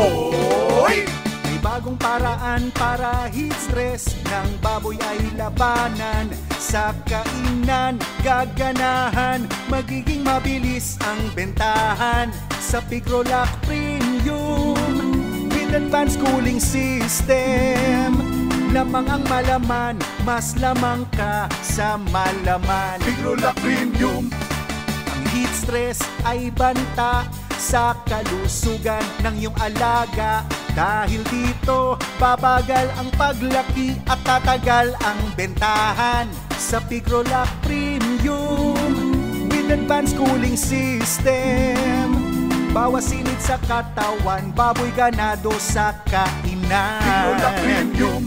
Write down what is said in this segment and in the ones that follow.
Hoy! May bagong paraan para heat stress ng baboy ay labanan. Sa kainan, gaganahan, magiging mabilis ang bentahan. Sa Pigrolac Premium, with advanced cooling system. Lamang ang malaman, mas lamang ka sa malaman. Pigrolac Premium. Ang heat stress ay banta sa kalusugan ng iyong alaga. Dahil dito, babagal ang paglaki at tatagal ang bentahan. Sa Pigrolac Premium, with advanced cooling system. Bawas init sa katawan, baboy ganado sa kainan. Pigrolac Premium.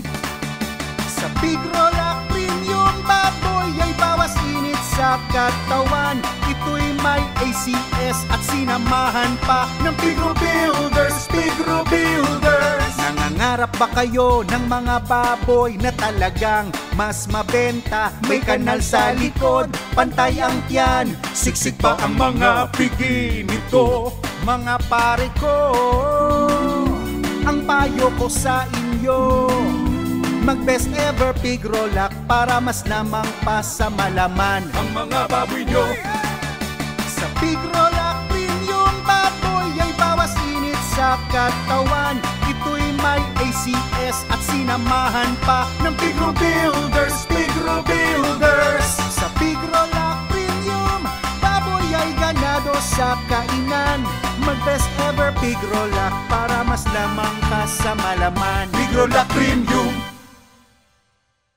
Sa Pigrolac Premium, baboy ay bawas init sa katawan. Ito'y may ACS at sinamahan pa ng Pigro Builders. Pigro Builders. Nangangarap ba kayo ng mga baboy na talagang mas mabenta? May kanal sa likod, pantay ang tiyan, siksik pa ang mga pigi nito. Mga pare ko, ang payo ko sa inyo, mag best ever Pigrolac para mas lamang pa sa malaman Ang mga baboy nyo. sa Pigrolac Premium, baboy ay bawas init sa katawan. Ito'y may ACS at sinamahan pa ng Pigro Builders. Pigro Builders. Sa Pigrolac Premium, baboy ay ganado sa kainan. Mag best ever Pigrolac para mas lamang ka sa malaman. Pigrolac Premium.